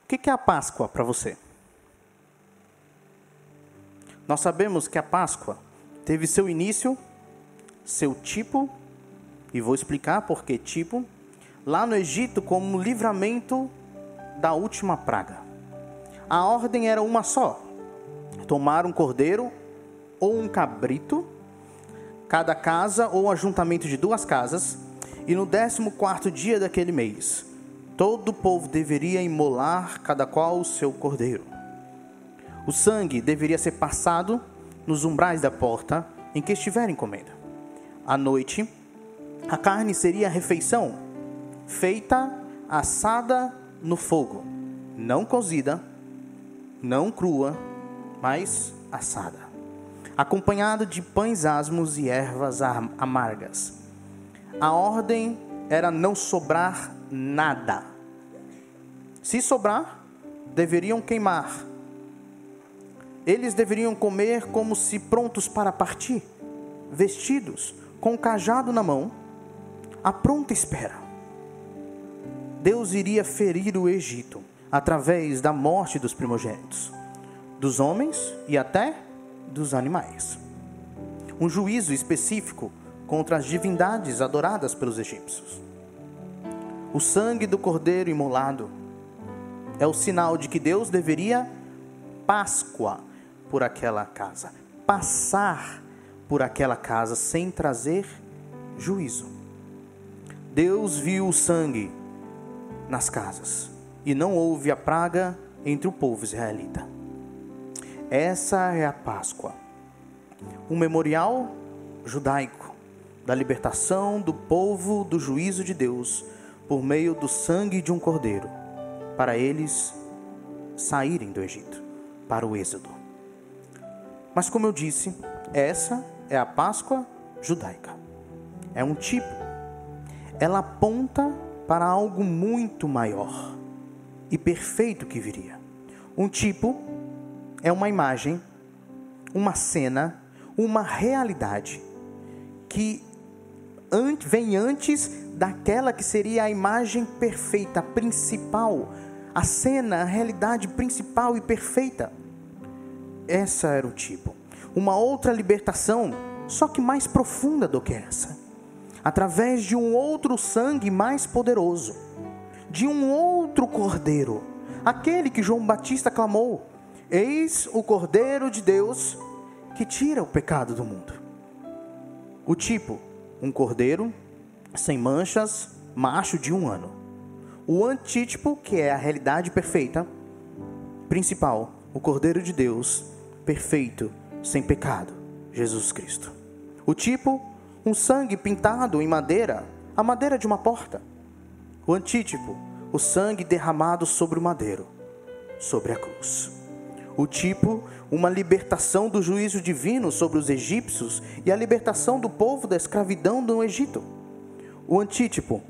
O que é a Páscoa para você? Nós sabemos que a Páscoa teve seu início, seu tipo, e vou explicar por que tipo, lá no Egito como livramento da última praga. A ordem era uma só: tomar um cordeiro ou um cabrito, cada casa ou ajuntamento de 2 casas, e no 14º dia daquele mês, todo o povo deveria imolar cada qual o seu cordeiro. O sangue deveria ser passado nos umbrais da porta em que estiverem comendo. À noite, a carne seria a refeição, feita, assada no fogo, não cozida, não crua, mas assada, acompanhado de pães asmos e ervas amargas. A ordem era não sobrar nada. Se sobrar, deveriam queimar. Eles deveriam comer como se prontos para partir, vestidos, com o cajado na mão, à pronta espera. Deus iria ferir o Egito através da morte dos primogênitos, dos homens e até dos animais. Um juízo específico contra as divindades adoradas pelos egípcios. O sangue do cordeiro imolado é o sinal de que Deus deveria Páscoa por aquela casa, passar por aquela casa sem trazer juízo. Deus viu o sangue nas casas e não houve a praga entre o povo israelita. Essa é a Páscoa, um memorial judaico da libertação do povo do juízo de Deus por meio do sangue de um cordeiro, para eles saírem do Egito, para o êxodo. Mas como eu disse, essa é a Páscoa judaica. É um tipo. Ela aponta para algo muito maior e perfeito que viria. Um tipo é uma imagem, uma cena, uma realidade que vem antes daquela que seria a imagem perfeita, a principal, a cena, a realidade principal e perfeita. Essa era o tipo. Uma outra libertação, só que mais profunda do que essa, através de um outro sangue mais poderoso, de um outro cordeiro, aquele que João Batista clamou: eis o Cordeiro de Deus que tira o pecado do mundo. O tipo, um cordeiro sem manchas, macho de 1 ano. O antítipo, que é a realidade perfeita, principal, o Cordeiro de Deus, perfeito, sem pecado, Jesus Cristo. O tipo, um sangue pintado em madeira, a madeira de uma porta. O antítipo, o sangue derramado sobre o madeiro, sobre a cruz. O tipo, uma libertação do juízo divino sobre os egípcios e a libertação do povo da escravidão no Egito. O antítipo,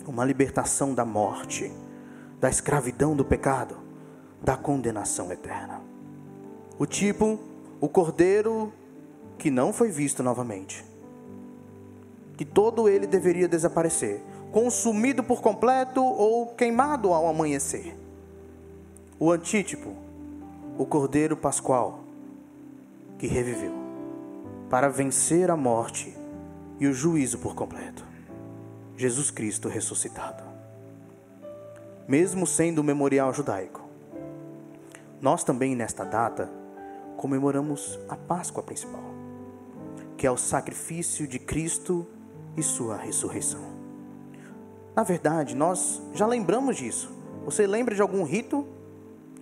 uma libertação da morte, da escravidão do pecado, da condenação eterna. O tipo, o cordeiro que não foi visto novamente, que todo ele deveria desaparecer, consumido por completo ou queimado ao amanhecer. O antítipo, o cordeiro pascual que reviveu para vencer a morte e o juízo por completo. Jesus Cristo ressuscitado. Mesmo sendo um memorial judaico, nós também nesta data comemoramos a Páscoa principal, que é o sacrifício de Cristo e sua ressurreição. Na verdade, nós já lembramos disso. Você lembra de algum rito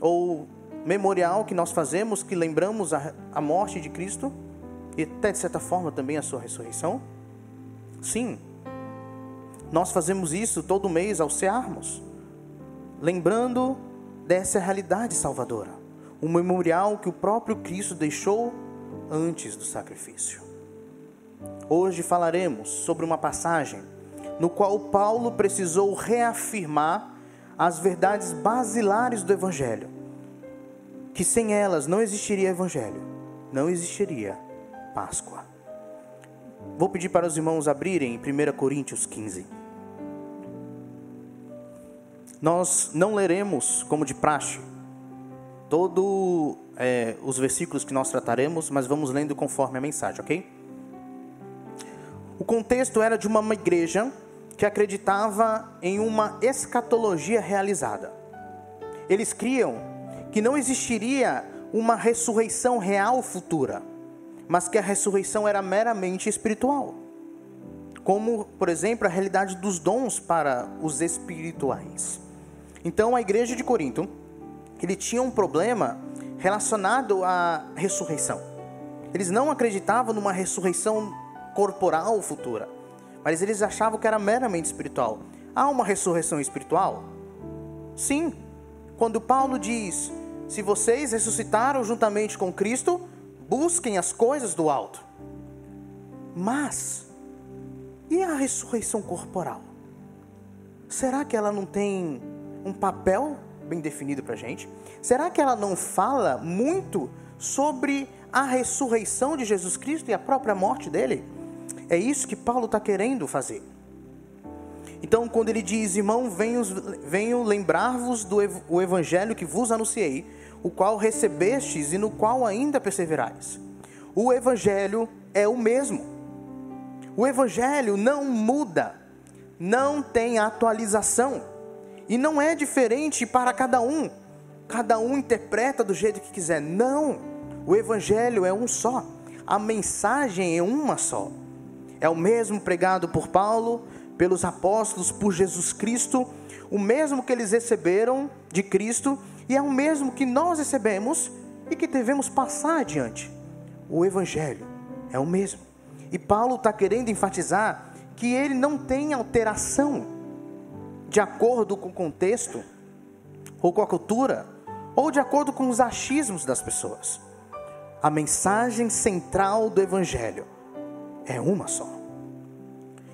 ou memorial que nós fazemos, que lembramos a morte de Cristo e até de certa forma também a sua ressurreição? Sim, nós fazemos isso todo mês ao cearmos, lembrando dessa realidade salvadora, um memorial que o próprio Cristo deixou antes do sacrifício. Hoje falaremos sobre uma passagem no qual Paulo precisou reafirmar as verdades basilares do Evangelho, que sem elas não existiria Evangelho, não existiria Páscoa. Vou pedir para os irmãos abrirem em 1 Coríntios 15. Nós não leremos, como de praxe, todos os versículos que nós trataremos, mas vamos lendo conforme a mensagem, ok? O contexto era de uma igreja que acreditava em uma escatologia realizada. Eles criam que não existiria uma ressurreição real futura, mas que a ressurreição era meramente espiritual. Como, por exemplo, a realidade dos dons para os espirituais. Então, a igreja de Corinto, ele tinha um problema relacionado à ressurreição. Eles não acreditavam numa ressurreição corporal futura, mas eles achavam que era meramente espiritual. Há uma ressurreição espiritual? Sim. Quando Paulo diz, se vocês ressuscitaram juntamente com Cristo, busquem as coisas do alto. Mas, e a ressurreição corporal? Será que ela não tem um papel bem definido para a gente? Será que ela não fala muito sobre a ressurreição de Jesus Cristo e a própria morte dele? É isso que Paulo está querendo fazer. Então, quando ele diz, irmão, venho lembrar-vos do evangelho que vos anunciei, o qual recebestes e no qual ainda perseverais. O evangelho é o mesmo. O evangelho não muda, não tem atualização. E não é diferente para cada um. Cada um interpreta do jeito que quiser. Não, o evangelho é um só. A mensagem é uma só. É o mesmo pregado por Paulo, pelos apóstolos, por Jesus Cristo, o mesmo que eles receberam de Cristo, e é o mesmo que nós recebemos e que devemos passar adiante. O evangelho é o mesmo. E Paulo está querendo enfatizar que ele não tem alteração de acordo com o contexto, ou com a cultura, ou de acordo com os achismos das pessoas. A mensagem central do evangelho é uma só.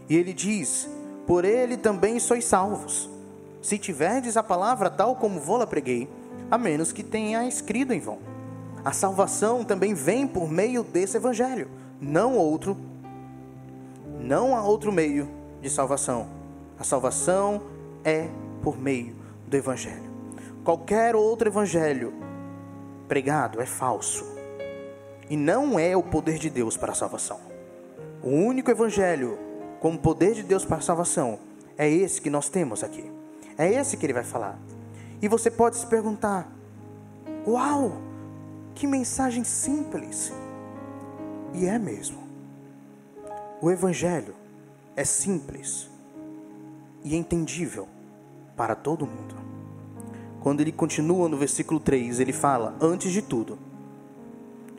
E ele diz, por ele também sois salvos, se tiverdes a palavra tal como vou-la preguei, a menos que tenha escrito em vão. A salvação também vem por meio desse evangelho, não outro. Não há outro meio de salvação. A salvação é por meio do evangelho. Qualquer outro evangelho pregado é falso. E não é o poder de Deus para a salvação. O único evangelho como poder de Deus para a salvação é esse que nós temos aqui. É esse que ele vai falar. E você pode se perguntar, uau, que mensagem simples. E é mesmo. O evangelho é simples e entendível para todo mundo. Quando ele continua no versículo 3, ele fala, antes de tudo,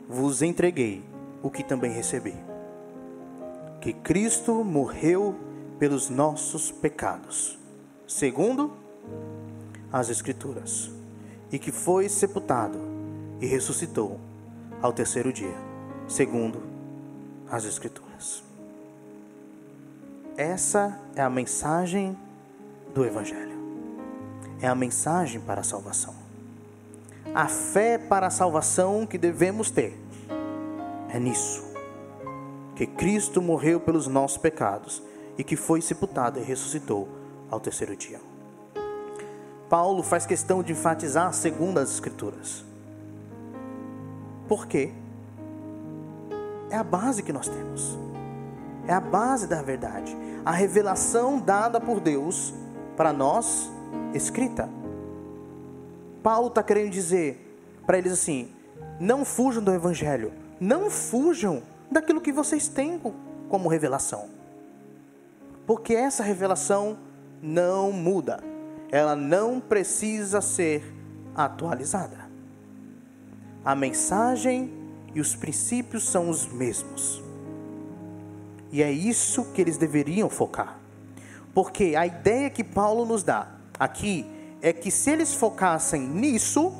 vos entreguei o que também recebi. Que Cristo morreu pelos nossos pecados, segundo as Escrituras, e que foi sepultado e ressuscitou ao terceiro dia, segundo as Escrituras. Essa é a mensagem do Evangelho. É a mensagem para a salvação. A fé para a salvação que devemos ter é nisso. Que Cristo morreu pelos nossos pecados e que foi sepultado e ressuscitou ao terceiro dia. Paulo faz questão de enfatizar segundo as Escrituras. Por quê? É a base que nós temos. É a base da verdade. A revelação dada por Deus para nós, escrita. Paulo está querendo dizer para eles assim, não fujam do Evangelho. Não fujam daquilo que vocês têm como revelação. Porque essa revelação não muda. Ela não precisa ser atualizada. A mensagem e os princípios são os mesmos. E é isso que eles deveriam focar. Porque a ideia que Paulo nos dá aqui é que se eles focassem nisso,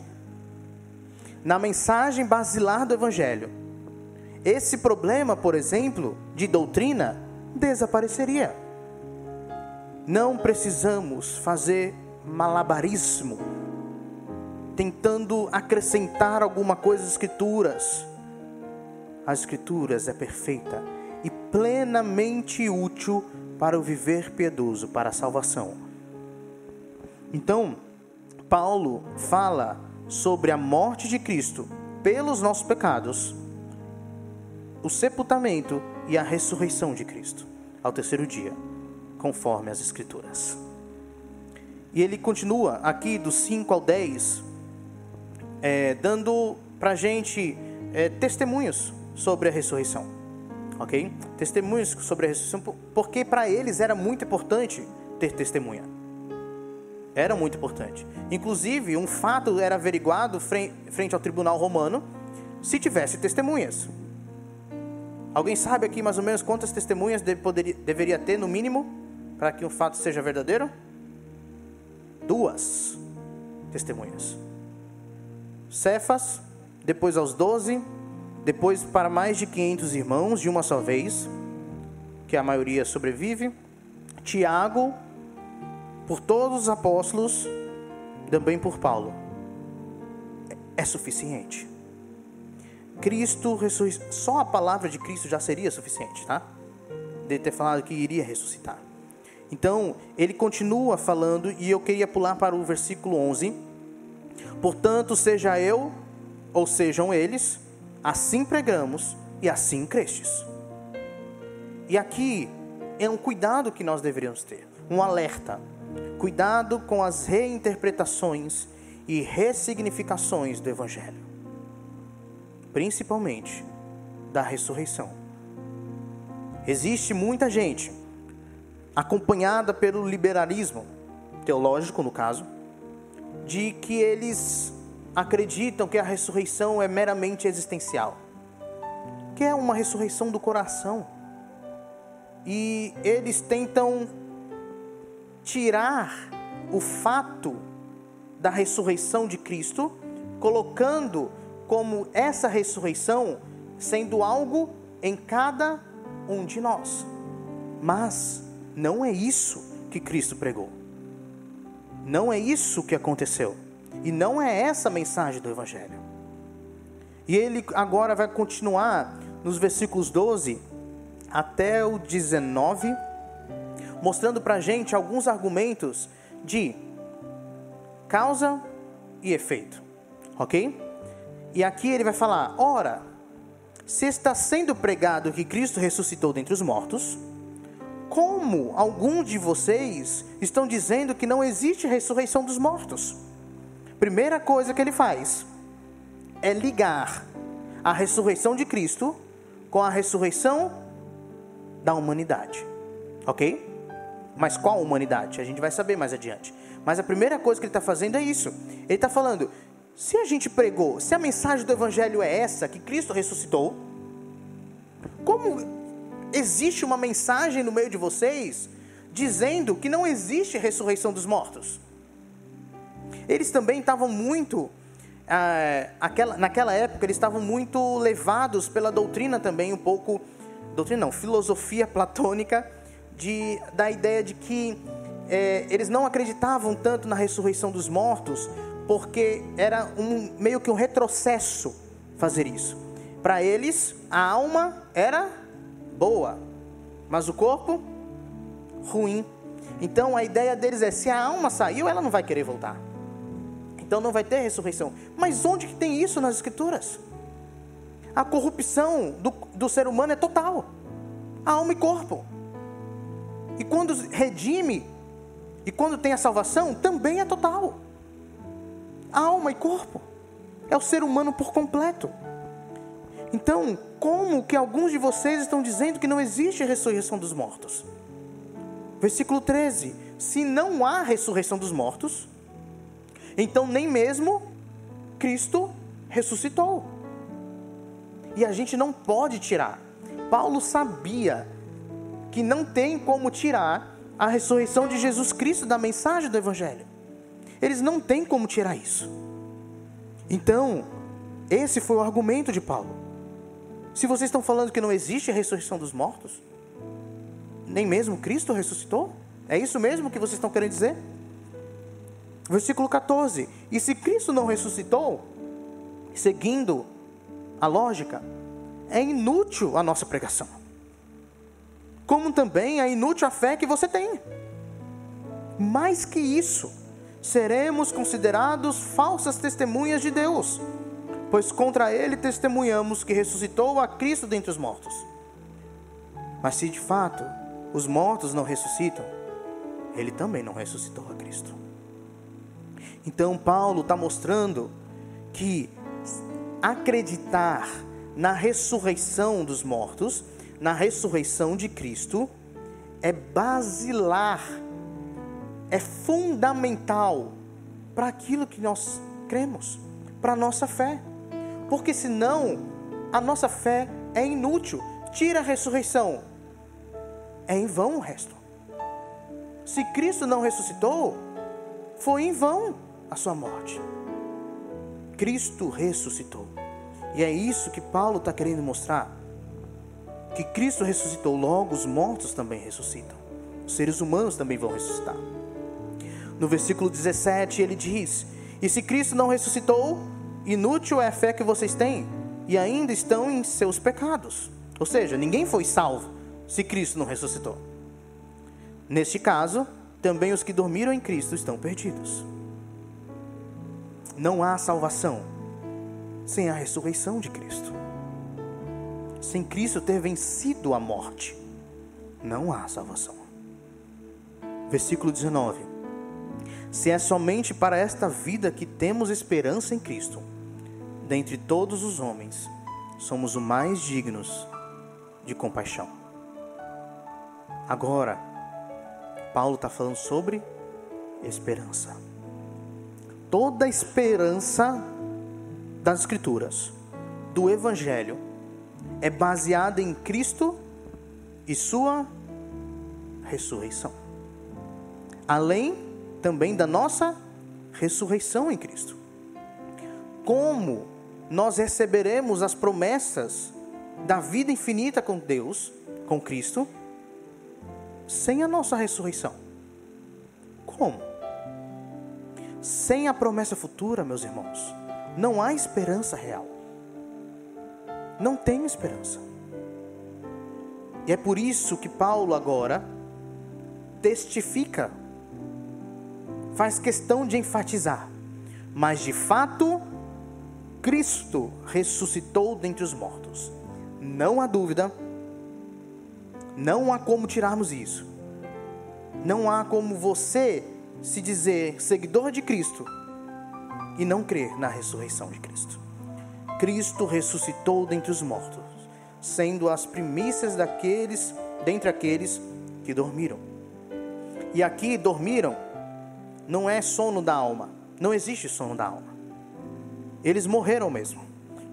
na mensagem basilar do Evangelho, esse problema, por exemplo, de doutrina, desapareceria. Não precisamos fazer malabarismo, tentando acrescentar alguma coisa às Escrituras. As Escrituras é perfeita e plenamente útil para o viver piedoso, para a salvação. Então, Paulo fala sobre a morte de Cristo pelos nossos pecados, o sepultamento e a ressurreição de Cristo ao terceiro dia, conforme as Escrituras. E ele continua aqui do 5 ao 10, dando para a gente testemunhos sobre a ressurreição, ok? Testemunhos sobre a ressurreição, porque para eles era muito importante ter testemunha. Era muito importante. Inclusive, um fato era averiguado frente ao tribunal romano se tivesse testemunhas. Alguém sabe aqui mais ou menos quantas testemunhas deveria ter no mínimo para que um fato seja verdadeiro? 2 testemunhas. Cefas, depois aos 12, depois para mais de 500 irmãos de uma só vez, que a maioria sobrevive. Tiago, por todos os apóstolos, também por Paulo. É suficiente. Cristo ressuscitou. Só a palavra de Cristo já seria suficiente, tá? De ter falado que iria ressuscitar. Então, ele continua falando, e eu queria pular para o versículo 11. Portanto, seja eu, ou sejam eles, assim pregamos e assim crestes. E aqui é um cuidado que nós deveríamos ter, um alerta. Cuidado com as reinterpretações e ressignificações do Evangelho, principalmente da ressurreição. Existe muita gente acompanhada pelo liberalismo teológico, no caso, de que eles acreditam que a ressurreição é meramente existencial, que é uma ressurreição do coração, e eles tentam tirar o fato da ressurreição de Cristo, colocando como essa ressurreição sendo algo em cada um de nós. Mas não é isso que Cristo pregou. Não é isso que aconteceu. E não é essa a mensagem do Evangelho. E ele agora vai continuar nos versículos 12 até o 19, mostrando para a gente alguns argumentos de causa e efeito, ok? E aqui ele vai falar: ora, se está sendo pregado que Cristo ressuscitou dentre os mortos, como alguns de vocês estão dizendo que não existe ressurreição dos mortos? Primeira coisa que ele faz é ligar a ressurreição de Cristo com a ressurreição da humanidade, ok? Mas qual humanidade? A gente vai saber mais adiante. Mas a primeira coisa que ele está fazendo é isso. Ele está falando: se a gente pregou, se a mensagem do Evangelho é essa, que Cristo ressuscitou, como existe uma mensagem no meio de vocês dizendo que não existe ressurreição dos mortos? Eles também estavam muito, naquela época, eles estavam muito levados pela doutrina também, filosofia platônica, da ideia de que eles não acreditavam tanto na ressurreição dos mortos, porque era meio que um retrocesso fazer isso. Para eles, a alma era boa, mas o corpo, ruim. Então a ideia deles é: se a alma saiu, ela não vai querer voltar. Então não vai ter ressurreição. Mas onde que tem isso nas Escrituras? A corrupção do ser humano é total. Alma e corpo. E quando redime, e quando tem a salvação, também é total. Alma e corpo. É o ser humano por completo. Então, como que alguns de vocês estão dizendo que não existe ressurreição dos mortos? Versículo 13. Se não há ressurreição dos mortos, então nem mesmo Cristo ressuscitou. E a gente não pode tirar. Paulo sabia que não tem como tirar a ressurreição de Jesus Cristo da mensagem do Evangelho. Eles não têm como tirar isso. Então, esse foi o argumento de Paulo. Se vocês estão falando que não existe a ressurreição dos mortos, nem mesmo Cristo ressuscitou? É isso mesmo que vocês estão querendo dizer? Versículo 14. E se Cristo não ressuscitou, seguindo a lógica, é inútil a nossa pregação. Como também é inútil a fé que você tem. Mais que isso, seremos considerados falsas testemunhas de Deus, pois contra ele testemunhamos que ressuscitou a Cristo dentre os mortos. Mas se de fato os mortos não ressuscitam, ele também não ressuscitou a Cristo. Então Paulo está mostrando que acreditar na ressurreição dos mortos, na ressurreição de Cristo, é basilar, é fundamental para aquilo que nós cremos, para a nossa fé. Porque senão a nossa fé é inútil. Tira a ressurreição, é em vão o resto. Se Cristo não ressuscitou, foi em vão a sua morte. Cristo ressuscitou. E é isso que Paulo está querendo mostrar. Que Cristo ressuscitou, logo os mortos também ressuscitam. Os seres humanos também vão ressuscitar. No versículo 17 ele diz: e se Cristo não ressuscitou, inútil é a fé que vocês têm, e ainda estão em seus pecados. Ou seja, ninguém foi salvo se Cristo não ressuscitou. Neste caso, também os que dormiram em Cristo estão perdidos. Não há salvação sem a ressurreição de Cristo. Sem Cristo ter vencido a morte, não há salvação. Versículo 19: se é somente para esta vida que temos esperança em Cristo, dentre todos os homens, somos os mais dignos de compaixão. Agora, Paulo está falando sobre esperança. Toda a esperança das Escrituras, do Evangelho, é baseada em Cristo e sua ressurreição. Além também da nossa ressurreição em Cristo. Como nós receberemos as promessas da vida infinita com Deus, com Cristo, sem a nossa ressurreição? Como? Sem a promessa futura, meus irmãos, não há esperança real. Não tem esperança. E é por isso que Paulo agora testifica, faz questão de enfatizar: mas de fato Cristo ressuscitou dentre os mortos. Não há dúvida, não há como tirarmos isso. Não há como você se dizer seguidor de Cristo e não crer na ressurreição de Cristo. Cristo ressuscitou dentre os mortos, sendo as primícias dentre aqueles que dormiram. E aqui dormiram não é sono da alma, não existe sono da alma. Eles morreram mesmo,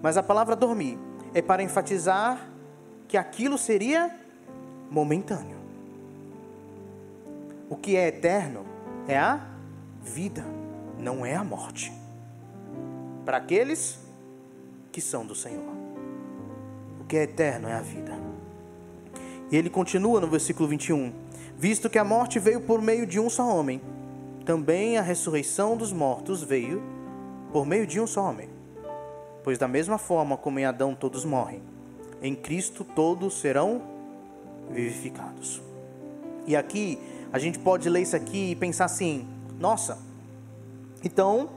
mas a palavra dormir é para enfatizar que aquilo seria momentâneo. O que é eterno é a vida, não é a morte. Para aqueles que são do Senhor, o que é eterno é a vida. E ele continua no versículo 21: visto que a morte veio por meio de um só homem, também a ressurreição dos mortos veio por meio de um só homem. Pois da mesma forma como em Adão todos morrem, em Cristo todos serão vivificados. E aqui a gente pode ler isso aqui e pensar assim: nossa, então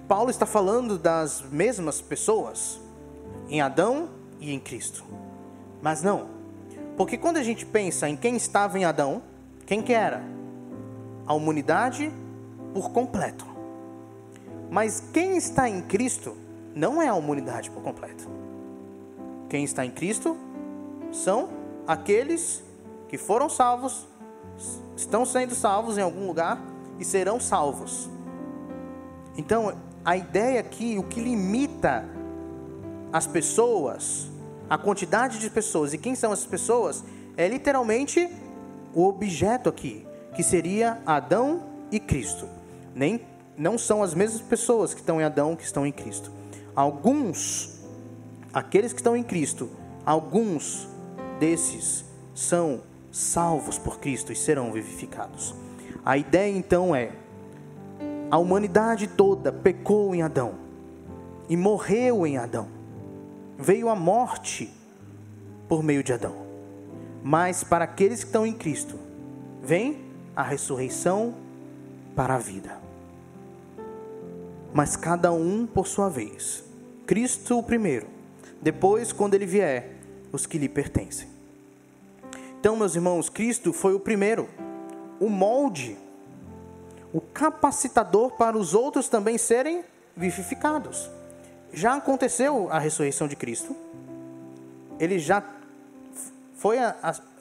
Paulo está falando das mesmas pessoas em Adão e em Cristo. Mas não, porque quando a gente pensa em quem estava em Adão, quem que era? A humanidade por completo. Mas quem está em Cristo não é a humanidade por completo. Quem está em Cristo são aqueles que foram salvos, estão sendo salvos em algum lugar e serão salvos. Então, a ideia aqui, o que limita as pessoas, a quantidade de pessoas e quem são essas pessoas, é literalmente o objeto aqui, que seria Adão e Cristo. Não são as mesmas pessoas que estão em Adão que estão em Cristo. Aqueles que estão em Cristo, alguns desses são salvos por Cristo e serão vivificados. A ideia então é: a humanidade toda pecou em Adão e morreu em Adão. Veio a morte por meio de Adão. Mas para aqueles que estão em Cristo, vem a ressurreição para a vida. mas cada um por sua vez. Cristo o primeiro, depois, quando ele vier, os que lhe pertencem. Então, meus irmãos, Cristo foi o primeiro, o molde, o capacitador para os outros também serem vivificados. Já aconteceu a ressurreição de Cristo, ele já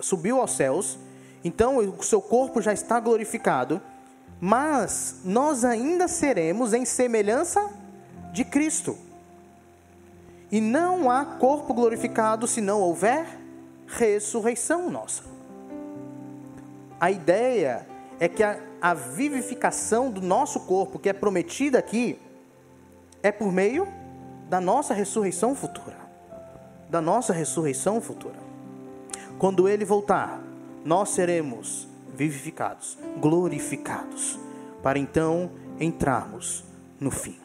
subiu aos céus, então o seu corpo já está glorificado, mas nós ainda seremos em semelhança de Cristo. E não há corpo glorificado se não houver ressurreição nossa. A ideia é que a vivificação do nosso corpo, que é prometida aqui, é por meio da nossa ressurreição futura. Da nossa ressurreição futura. Quando ele voltar, nós seremos vivificados, glorificados, para então entrarmos no fim.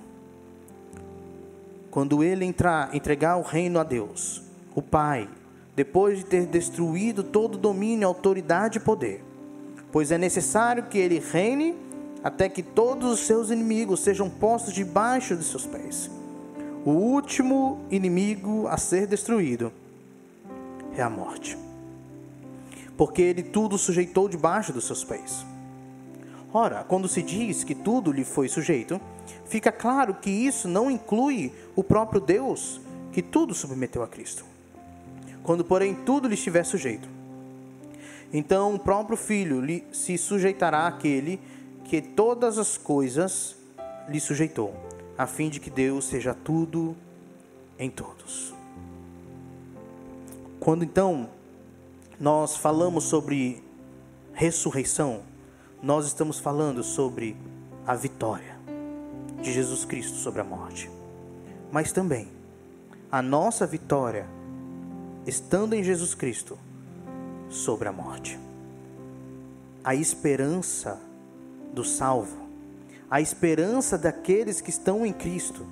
Quando ele entregar o reino a Deus, o Pai, depois de ter destruído todo domínio, autoridade e poder, pois é necessário que ele reine até que todos os seus inimigos sejam postos debaixo de seus pés. O último inimigo a ser destruído é a morte, porque ele tudo sujeitou debaixo dos seus pés. Ora, quando se diz que tudo lhe foi sujeito, fica claro que isso não inclui o próprio Deus, que tudo submeteu a Cristo. Quando, porém, tudo lhe estiver sujeito, então o próprio Filho se sujeitará àquele que todas as coisas lhe sujeitou, a fim de que Deus seja tudo em todos. Quando então nós falamos sobre ressurreição, nós estamos falando sobre a vitória de Jesus Cristo sobre a morte, mas também a nossa vitória estando em Jesus Cristo sobre a morte. A esperança do salvo, a esperança daqueles que estão em Cristo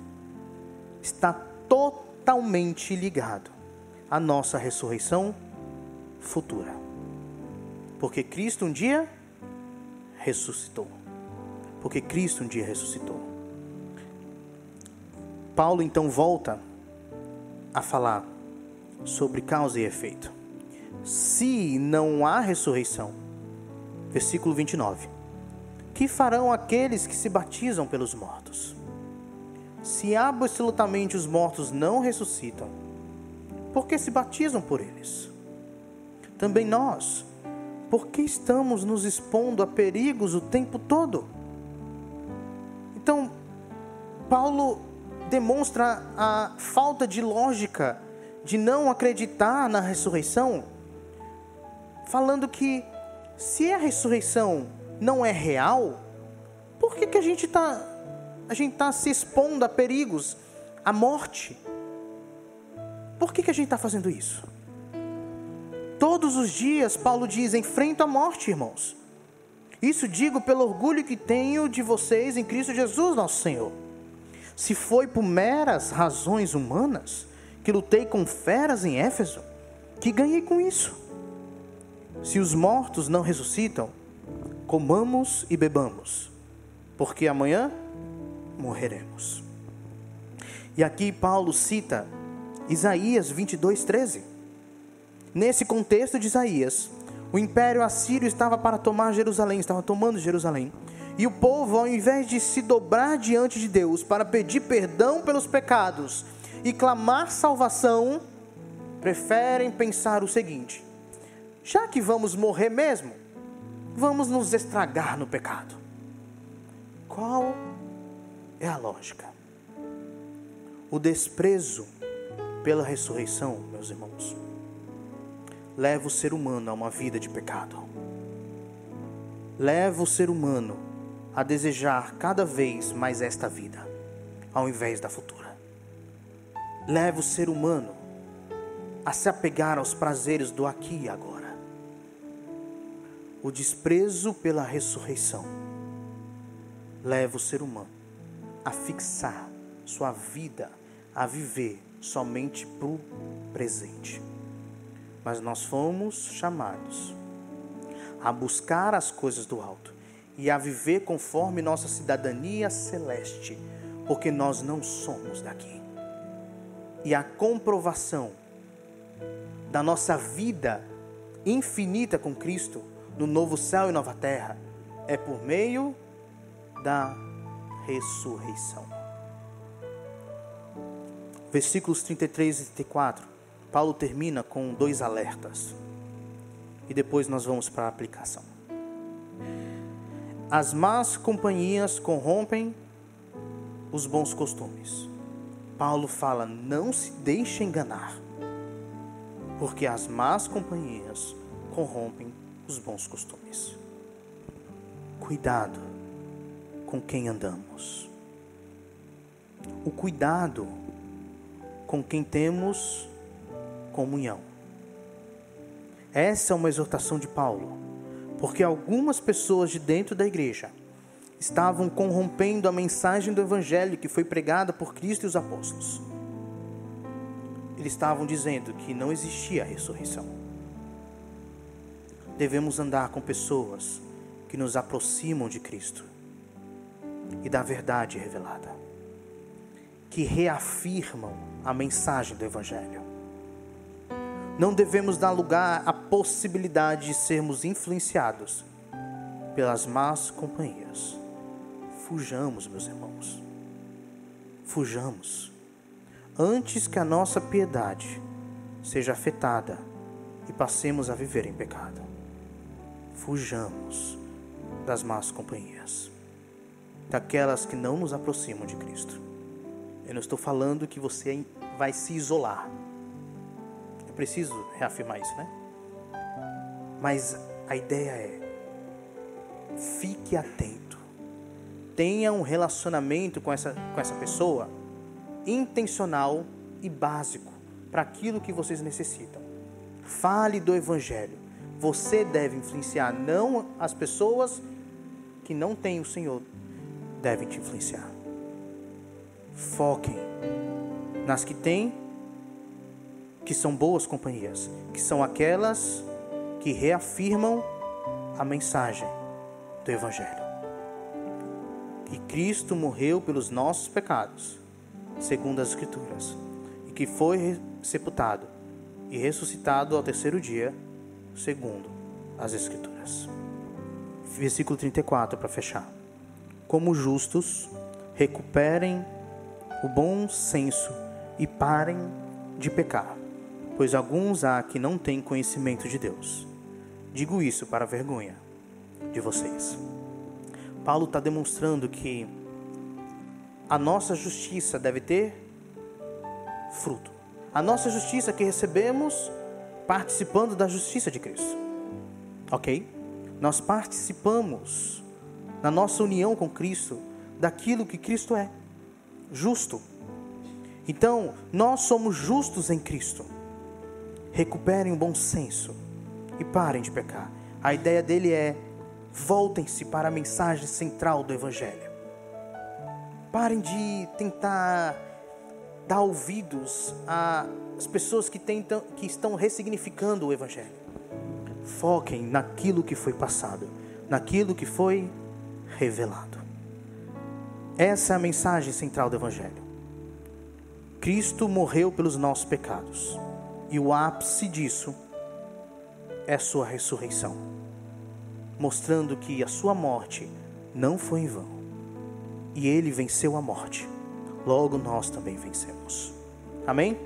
está totalmente ligado à nossa ressurreição futura, porque Cristo um dia ressuscitou. Porque Cristo um dia ressuscitou. Paulo então volta a falar sobre causa e efeito. Se não há ressurreição, versículo 29, que farão aqueles que se batizam pelos mortos? Se absolutamente os mortos não ressuscitam, por que se batizam por eles? Também nós, por que estamos nos expondo a perigos o tempo todo? Então, Paulo demonstra a falta de lógica de não acreditar na ressurreição, falando que se a ressurreição não é real, por que a gente está se expondo a perigos, à morte? Por que a gente está fazendo isso? Todos os dias, Paulo diz, enfrento a morte, irmãos. Isso digo pelo orgulho que tenho de vocês em Cristo Jesus, nosso Senhor. Se foi por meras razões humanas que lutei com feras em Éfeso, que ganhei com isso? Se os mortos não ressuscitam, comamos e bebamos, porque amanhã morreremos. E aqui Paulo cita Isaías 22:13. Nesse contexto de Isaías, o império assírio estava para tomar Jerusalém, estava tomando Jerusalém. E o povo, ao invés de se dobrar diante de Deus para pedir perdão pelos pecados e clamar salvação, preferem pensar o seguinte: já que vamos morrer mesmo, vamos nos estragar no pecado. Qual é a lógica? O desprezo pela ressurreição, meus irmãos, leva o ser humano a uma vida de pecado. Leva o ser humano a desejar cada vez mais esta vida, ao invés da futura. Leva o ser humano a se apegar aos prazeres do aqui e agora. O desprezo pela ressurreição leva o ser humano a fixar sua vida, a viver somente para o presente. Mas nós fomos chamados a buscar as coisas do alto e a viver conforme nossa cidadania celeste, porque nós não somos daqui. E a comprovação da nossa vida infinita com Cristo, no novo céu e nova terra, é por meio da ressurreição. Versículos 33 e 34, Paulo termina com 2 alertas. E depois nós vamos para a aplicação. As más companhias corrompem os bons costumes. Paulo fala, não se deixe enganar, porque as más companhias corrompem os bons costumes. Cuidado com quem andamos. O cuidado com quem temos comunhão. Essa é uma exortação de Paulo, porque algumas pessoas de dentro da igreja estavam corrompendo a mensagem do Evangelho que foi pregada por Cristo e os apóstolos. Eles estavam dizendo que não existia a ressurreição. Devemos andar com pessoas que nos aproximam de Cristo e da verdade revelada, que reafirmam a mensagem do Evangelho. Não devemos dar lugar à possibilidade de sermos influenciados pelas más companhias. Fujamos, meus irmãos. Fujamos. Antes que a nossa piedade seja afetada e passemos a viver em pecado. Fujamos das más companhias, daquelas que não nos aproximam de Cristo. Eu não estou falando que você vai se isolar. Eu preciso reafirmar isso, né? Mas a ideia é, fique atento. Tenha um relacionamento com essa pessoa intencional e básico para aquilo que vocês necessitam. Fale do Evangelho. Você deve influenciar, não as pessoas que não têm o Senhor devem te influenciar. Foquem nas que têm, que são boas companhias, que são aquelas que reafirmam a mensagem do Evangelho. Que Cristo morreu pelos nossos pecados, segundo as Escrituras, e que foi sepultado e ressuscitado ao 3º dia, segundo as Escrituras. Versículo 34 para fechar. Como justos, recuperem o bom senso e parem de pecar, pois alguns há que não têm conhecimento de Deus. Digo isso para a vergonha de vocês. Paulo está demonstrando que a nossa justiça deve ter fruto. A nossa justiça que recebemos participando da justiça de Cristo. Ok? Nós participamos na nossa união com Cristo daquilo que Cristo é. Justo. Então, nós somos justos em Cristo. Recuperem o bom senso e parem de pecar. A ideia dele é: voltem-se para a mensagem central do Evangelho. Parem de tentar dar ouvidos às pessoas que estão ressignificando o Evangelho. Foquem naquilo que foi passado, naquilo que foi revelado. Essa é a mensagem central do Evangelho. Cristo morreu pelos nossos pecados, e o ápice disso é a sua ressurreição, mostrando que a sua morte não foi em vão, e ele venceu a morte, logo nós também vencemos. Amém?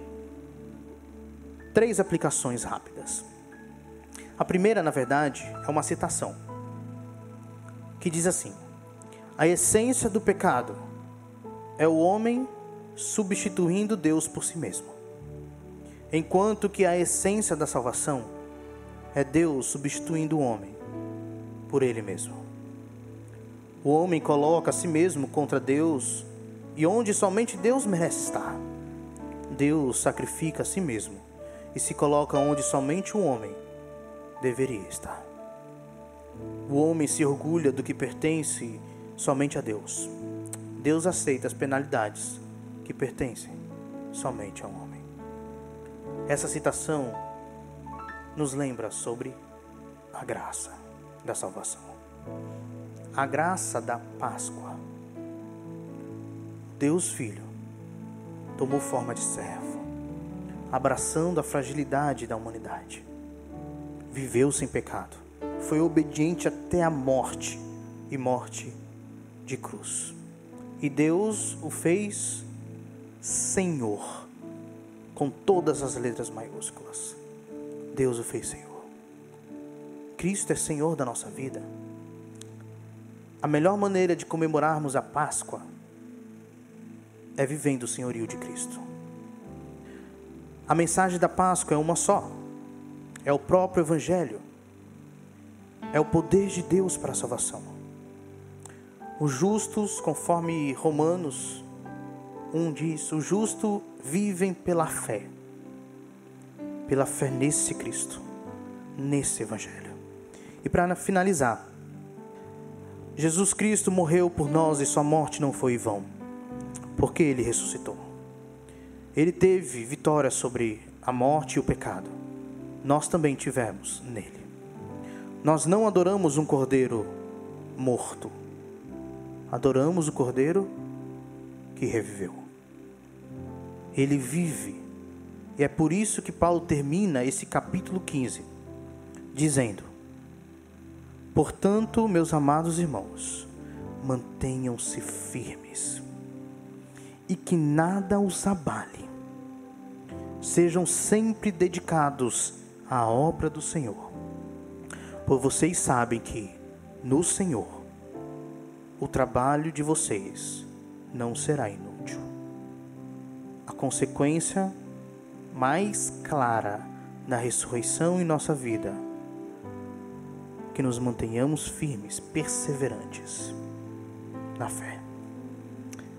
3 aplicações rápidas. A primeira, na verdade, é uma citação que diz assim: a essência do pecado é o homem substituindo Deus por si mesmo, enquanto que a essência da salvação é Deus substituindo o homem por ele mesmo. O homem coloca a si mesmo contra Deus, e onde somente Deus merece estar, Deus sacrifica a si mesmo e se coloca onde somente o homem deveria estar. O homem se orgulha do que pertence somente a Deus. Deus aceita as penalidades que pertencem somente ao homem. Essa citação nos lembra sobre a graça da salvação, a graça da Páscoa. Deus Filho tomou forma de servo, abraçando a fragilidade da humanidade. Viveu sem pecado, foi obediente até a morte, e morte de cruz. E Deus o fez Senhor, com todas as letras maiúsculas. Deus o fez Senhor. Cristo é Senhor da nossa vida. A melhor maneira de comemorarmos a Páscoa é vivendo o senhorio de Cristo. A mensagem da Páscoa é uma só. É o próprio Evangelho. É o poder de Deus para a salvação. Os justos, conforme Romanos 1 diz, os justos vivem pela fé nesse Cristo, nesse Evangelho. E para finalizar, Jesus Cristo morreu por nós e sua morte não foi em vão, porque Ele ressuscitou. Ele teve vitória sobre a morte e o pecado. Nós também tivemos nele. Nós não adoramos um cordeiro morto. Adoramos o cordeiro que reviveu. Ele vive. E é por isso que Paulo termina esse capítulo 15, dizendo: portanto, meus amados irmãos, mantenham-se firmes e que nada os abale. Sejam sempre dedicados à obra do Senhor, pois vocês sabem que no Senhor o trabalho de vocês não será inútil. A consequência mais clara da ressurreição em nossa vida, que nos mantenhamos firmes, perseverantes na fé.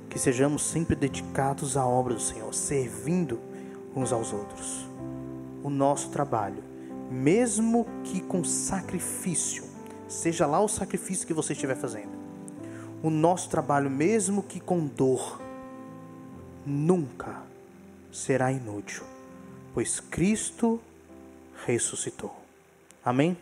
Que sejamos sempre dedicados à obra do Senhor, servindo uns aos outros. O nosso trabalho, mesmo que com sacrifício, seja lá o sacrifício que você estiver fazendo, o nosso trabalho, mesmo que com dor, nunca será inútil, pois Cristo ressuscitou. Amém?